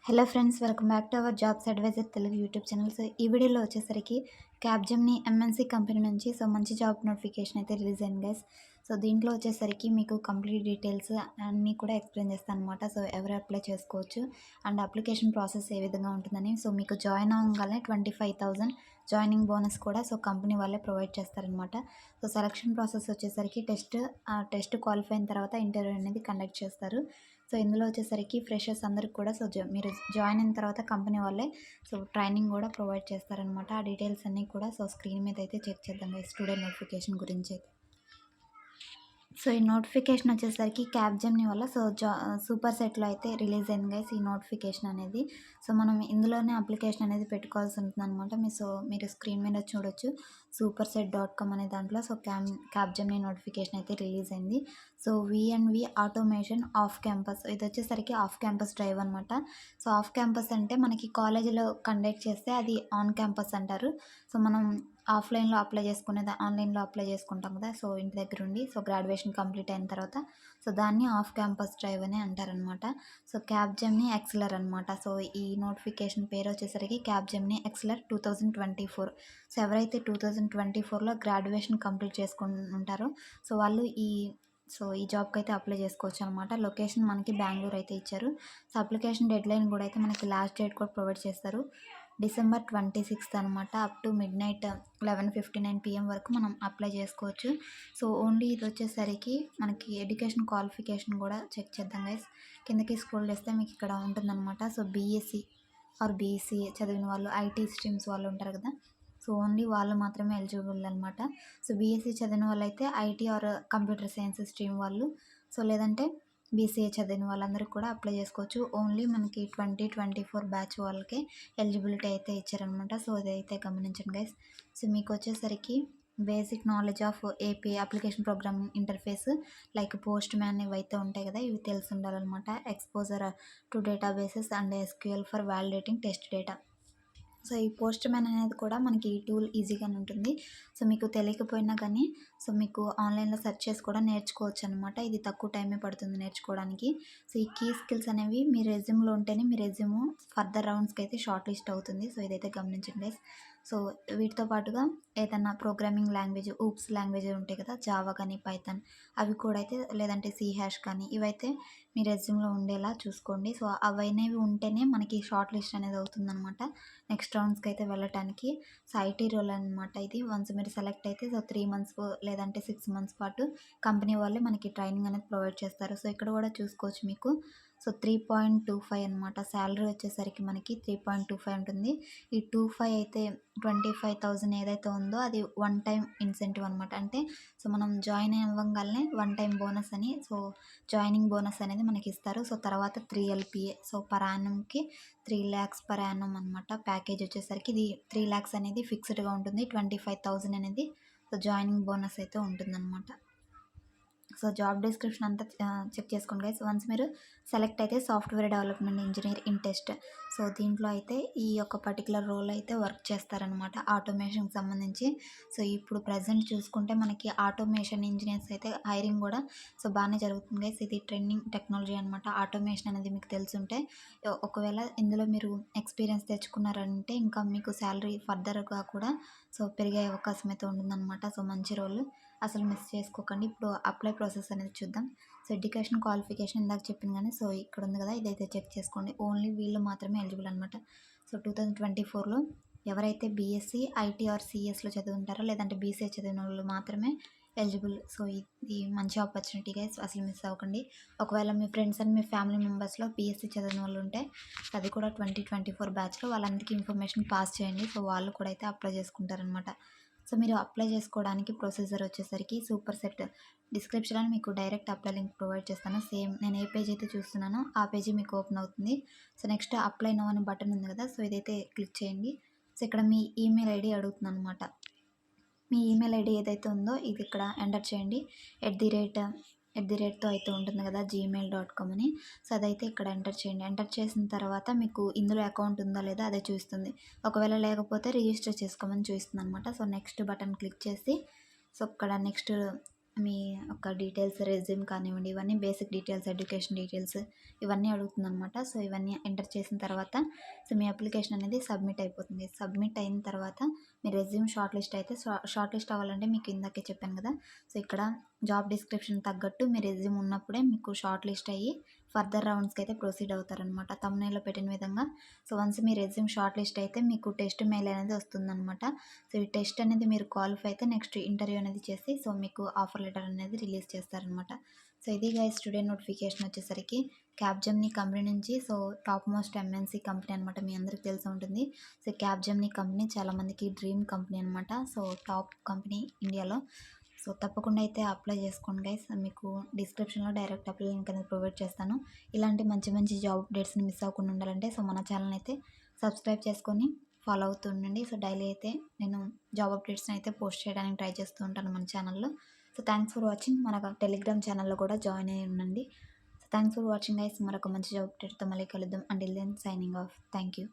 Hello friends, welcome back to our jobs advisor Telugu YouTube channel. So ఈ వీడియోలో వచ్చేసరికి Capgemini MNC company నుంచి మంచి జాబ్ నోటిఫికేషన్ అయితే రిలీజ్ అయింది గైస్. సో దీంట్లో వచ్చేసరికి మీకు కంప్లీట్ డీటెయిల్స్ అన్నీ కూడా ఎక్స్ప్లెయిన్ చేస్తాను అనమాట. సో ఎవరు అప్లై చేసుకోవచ్చు అండ్ అప్లికేషన్ ప్రాసెస్ ఏ విధంగా ఉంటుందని. సో మీకు జాయిన్ అవ్వగానే 25,000 జాయినింగ్ బోనస్ కూడా కంపెనీ వాళ్ళే ప్రొవైడ్ చేస్తారనమాట. సో సెలక్షన్ ప్రాసెస్ వచ్చేసరికి టెస్ట్ క్వాలిఫై అయిన తర్వాత ఇంటర్వ్యూ అనేది కండక్ట్ చేస్తారు. సో ఇందులో వచ్చేసరికి ఫ్రెషర్స్ అందరికి కూడా మీరు జాయిన్ అయిన తర్వాత కంపెనీ వాళ్ళే ట్రైనింగ్ కూడా ప్రొవైడ్ చేస్తారనమాట. ఆ డీటెయిల్స్ అన్నీ కూడా స్క్రీన్ మీద అయితే చెక్ చేద్దాం స్టూడెంట్ నోటిఫికేషన్ గురించి అయితే. సో ఈ నోటిఫికేషన్ వచ్చేసరికి క్యాప్జెమినీ వల్ల సూపర్ సెట్లో అయితే రిలీజ్ అయింది గైస్ ఈ నోటిఫికేషన్ అనేది. సో మనం ఇందులోనే అప్లికేషన్ అనేది పెట్టుకోవాల్సి ఉంటుంది అనమాట. మీరు స్క్రీన్ మీద చూడొచ్చు superset.com అనే దాంట్లో క్యాప్జెమినీ నోటిఫికేషన్ అయితే రిలీజ్ అయింది. So V&V automation off campus, ఇది వచ్చేసరికి ఆఫ్ క్యాంపస్ డ్రైవ్ అనమాట. సో ఆఫ్ క్యాంపస్ అంటే మనకి కాలేజీలో కండక్ట్ చేస్తే అది ఆన్ క్యాంపస్ అంటారు. సో మనం ఆఫ్లైన్లో అప్లై చేసుకునేది ఆన్లైన్లో అప్లై చేసుకుంటాం కదా, సో ఇంటి దగ్గర ఉండి గ్రాడ్యుయేషన్ కంప్లీట్ అయిన తర్వాత దాన్ని ఆఫ్ క్యాంపస్ డ్రైవ్ అని అంటారనమాట. సో క్యాప్జెమినీ ఎక్సెలర్ అనమాట. సో ఈ నోటిఫికేషన్ పేరు వచ్చేసరికి క్యాప్జెమినీ ఎక్సెలర్ 2024. సో ఎవరైతే 2024లో గ్రాడ్యుయేషన్ కంప్లీట్ చేసుకుని ఉంటారో వాళ్ళు ఈ జాబ్కి అయితే అప్లై చేసుకోవచ్చు అనమాట. లొకేషన్ మనకి బెంగళూరు అయితే ఇచ్చారు. సో అప్లికేషన్ డెడ్లైన్ కూడా అయితే మనకి లాస్ట్ డేట్ కూడా ప్రొవైడ్ చేస్తారు, December 26 అనమాట. అప్ టు మిడ్నైట్ 11:59 PM వరకు మనం అప్లై చేసుకోవచ్చు. సో ఓన్లీ ఇది వచ్చేసరికి మనకి ఎడ్యుకేషన్ క్వాలిఫికేషన్ కూడా చెక్ చేద్దాం గైస్. కిందకి స్క్రోల్ చేస్తే మీకు ఇక్కడ ఉంటుందన్నమాట. సో బీఎస్సీ ఆర్ బీసీఏ చదివిన వాళ్ళు, ఐటీ స్ట్రీమ్స్ వాళ్ళు ఉంటారు కదా, సో ఓన్లీ వాళ్ళు మాత్రమే ఎలిజిబుల్ అనమాట. సో బీఎస్సీ చదివిన వాళ్ళైతే IT or computer science stream వాళ్ళు, సో లేదంటే బీసీఏ చదివిన వాళ్ళందరూ కూడా అప్లై చేసుకోవచ్చు. ఓన్లీ మనకి 2024 బ్యాచ్ వాళ్ళకే ఎలిజిబిలిటీ అయితే ఇచ్చారనమాట. సో ఇదైతే గమనించండి గైస్. సో మీకు వచ్చేసరికి basic knowledge of AP application programming interface like post man ఇవైతే ఉంటాయి కదా, ఇవి తెలిసి ఉండాలన్నమాట. Exposure to databases and SQL for validating test data. So ఈ పోస్ట్ మ్యాన్ అనేది కూడా మనకి ఈ టూల్ ఈజీగానే ఉంటుంది. సో మీకు తెలియకపోయినా కానీ మీకు ఆన్లైన్లో సెర్చ్ చేసి కూడా నేర్చుకోవచ్చు అనమాట. ఇది తక్కువ టైమే పడుతుంది నేర్చుకోవడానికి. సో ఈ కీ స్కిల్స్ అనేవి మీ రెజ్యూమ్లో ఉంటేనే మీ రెజ్యూమ్ ఫర్దర్ రౌండ్స్కి అయితే షార్ట్ లిస్ట్ అవుతుంది. సో ఇదైతే గమనించండి గైస్. సో వీటితో పాటుగా ఏదన్నా ప్రోగ్రామింగ్ లాంగ్వేజ్, ఊప్స్ లాంగ్వేజ్ ఉంటాయి కదా, జావా కానీ పైథాన్, అవి కూడా అయితే, లేదంటే C# కానీ, ఇవైతే మీ రెజ్యూమ్లో ఉండేలా చూసుకోండి. సో అవనేవి ఉంటేనే మనకి షార్ట్ లిస్ట్ అనేది అవుతుందన్నమాట నెక్స్ట్ రౌండ్స్కి అయితే వెళ్ళటానికి. సో ఐటీ రోల్ అనమాట ఇది. వన్స్ మీరు సెలెక్ట్ అయితే 3 months లేదంటే 6 months పాటు కంపెనీ వాళ్ళే మనకి ట్రైనింగ్ అనేది ప్రొవైడ్ చేస్తారు. సో ఇక్కడ కూడా చూసుకోవచ్చు మీకు. సో 3.25 అనమాట. శాలరీ వచ్చేసరికి మనకి 3.25 ఉంటుంది. ఈ 25 అయితే 25,000 ఏదైతే ఉందో అది వన్ టైం ఇన్సెంటివ్ అనమాట. అంటే మనం జాయిన్ అవ్వగానే వన్ టైం బోనస్ అని, జాయినింగ్ బోనస్ అనేది మనకి ఇస్తారు. సో తర్వాత 3 LPA, సో పర్ యానంకి 3 lakhs పర్ యానం అనమాట. ప్యాకేజ్ వచ్చేసరికి ఇది 3 lakhs అనేది ఫిక్స్డ్గా ఉంటుంది. 25,000 అనేది జాయినింగ్ బోనస్ అయితే ఉంటుందన్నమాట. సో జాబ్ డిస్క్రిప్షన్ అంతా చెక్ చేసుకోండి గైస్. వన్స్ మీరు సెలెక్ట్ అయితే software development engineer in test. So దీంట్లో అయితే ఈ యొక్క పర్టికులర్ రోల్ అయితే వర్క్ చేస్తారనమాట ఆటోమేషన్కి సంబంధించి. సో ఇప్పుడు ప్రజెంట్ చూసుకుంటే మనకి ఆటోమేషన్ ఇంజనీర్స్ అయితే హైరింగ్ కూడా బాగానే జరుగుతుంది గైస్. ఇది ట్రెండింగ్ టెక్నాలజీ అనమాట. ఆటోమేషన్ అనేది మీకు తెలుసుంటే, ఒకవేళ ఇందులో మీరు ఎక్స్పీరియన్స్ తెచ్చుకున్నారంటే ఇంకా మీకు శాలరీ ఫర్దర్గా కూడా పెరిగే అవకాశం అయితే ఉంటుందన్నమాట. సో మంచి రోల్, అసలు మిస్ చేసుకోకండి. ఇప్పుడు అప్లై ప్రాసెస్ అనేది చూద్దాం. సో ఎడ్యుకేషన్ క్వాలిఫికేషన్ ఇందాక చెప్పింది కానీ, సో ఇక్కడ ఉంది కదా, ఇదైతే చెక్ చేసుకోండి. ఓన్లీ వీళ్ళు మాత్రమే ఎలిజిబుల్ అనమాట. సో 2024లో ఎవరైతే బీఎస్సీ ఐటీ ఆర్ సిఎస్లో చదివి ఉంటారో, లేదంటే బీసీఏ చదివిన వాళ్ళు మాత్రమే ఎలిజిబుల్. సో ఇది మంచి ఆపర్చునిటీ గైస్, అసలు మిస్ అవ్వకండి. ఒకవేళ మీ ఫ్రెండ్స్ అండ్ మీ ఫ్యామిలీ మెంబర్స్లో బీఎస్సీ చదివిన వాళ్ళు ఉంటే అది కూడా 2024 బ్యాచ్లో వాళ్ళందరికీ ఇన్ఫర్మేషన్ పాస్ చేయండి. సో వాళ్ళు కూడా అయితే అప్లై చేసుకుంటారనమాట. సో మీరు అప్లై చేసుకోవడానికి ప్రొసీజర్ వచ్చేసరికి సూపర్ సెట్ డిస్క్రిప్షన్లో మీకు డైరెక్ట్ అప్లై లింక్ ప్రొవైడ్ చేస్తాను. సేమ్ నేను ఏ పేజ్ అయితే చూస్తున్నానో ఆ పేజీ మీకు ఓపెన్ అవుతుంది. సో నెక్స్ట్ అప్లై నౌ అనే బటన్ ఉంది కదా, సో ఇదైతే క్లిక్ చేయండి. సో ఇక్కడ మీ ఈమెయిల్ ఐడి అడుగుతుంది అనమాట. మీ ఈమెయిల్ ఐడి ఏదైతే ఉందో ఇది ఇక్కడ ఎంటర్ చేయండి. @తో అయితే ఉంటుంది కదా, gmail.com అని. సో అదైతే ఇక్కడ ఎంటర్ చేయండి. ఎంటర్ చేసిన తర్వాత మీకు ఇందులో అకౌంట్ ఉందా లేదా అదే చూస్తుంది. ఒకవేళ లేకపోతే రిజిస్టర్ చేసుకోమని చూస్తుంది అనమాట. సో నెక్స్ట్ బటన్ క్లిక్ చేసి, సో ఇక్కడ నెక్స్ట్ మీ యొక్క డీటెయిల్స్ రెజ్యూమ్ కానివ్వండి, ఇవన్నీ బేసిక్ డీటెయిల్స్, ఎడ్యుకేషన్ డీటెయిల్స్ ఇవన్నీ అడుగుతుందనమాట. సో, ఇవన్నీ ఎంటర్ చేసిన తర్వాత సో, మీ అప్లికేషన్ అనేది సబ్మిట్ అయిపోతుంది. సబ్మిట్ అయిన తర్వాత మీ రెజ్యూమ్ షార్ట్ లిస్ట్ అయితే షార్ట్ లిస్ట్ అవ్వాలంటే మీకు ఇందాకే చెప్పాను కదా! సో, ఇక్కడ జాబ్ డిస్క్రిప్షన్ తగ్గట్టు మీ రెజ్యూమ్ ఉన్నప్పుడే మీకు షార్ట్ లిస్ట్ అయ్యి ఫర్దర్ రౌండ్స్‌కి అయితే ప్రొసీడ్ అవుతారనమాట. థంబ్‌నెయిల్‌లో పెట్టిన విధంగా. సో, వన్స్ మీ రెజ్యూమ్ షార్ట్ లిస్ట్ అయితే మీకు టెస్ట్ మెయిల్ అనేది వస్తుందనమాట. సో, ఈ టెస్ట్ అనేది మీరు క్వాలిఫై అయితే నెక్స్ట్ ఇంటర్వ్యూ అనేది చేసి సో, మీకు ఆఫర్ లెటర్ అనేది రిలీజ్ చేస్తారనమాట. సో, ఇది గైస్ టుడే నోటిఫికేషన్ వచ్చేసరికి క్యాప్‌జెమినీ కంపెనీ నుంచి so, top most MNC company అనమాట. మీ అందరికి తెలిసే ఉంటుంది. సో, క్యాప్‌జెమినీ కంపెనీ చాలామందికి డ్రీమ్ కంపెనీ అనమాట. సో, టాప్ కంపెనీ ఇండియాలో. సో, తప్పకుండా అయితే అప్లై చేసుకోండి గైస్. మీకు డిస్క్రిప్షన్‌లో డైరెక్ట్ అప్లై లింక్ అనేది ప్రొవైడ్ చేస్తాను. ఇలాంటి మంచి మంచి జాబ్ అప్డేట్స్‌ని మిస్ అవ్వకుండా ఉండాలంటే సో, మన ఛానల్‌ని అయితే సబ్స్క్రైబ్ చేసుకొని ఫాలో అవుతూ ఉండండి. సో, డైలీ అయితే నేను జాబ్ అప్డేట్స్‌ని అయితే పోస్ట్ చేయడానికి ట్రై చేస్తూ ఉంటాను మన ఛానల్‌లో. So, thanks for watching. మన టెలిగ్రామ్ ఛానల్‌లో కూడా జాయిన్ అయ్యి ఉండండి. So, thanks for watching guys. మరొక మంచి జాబ్ అప్డేట్‌తో మళ్ళీ కలుద్దాం. Until then signing off. Thank you.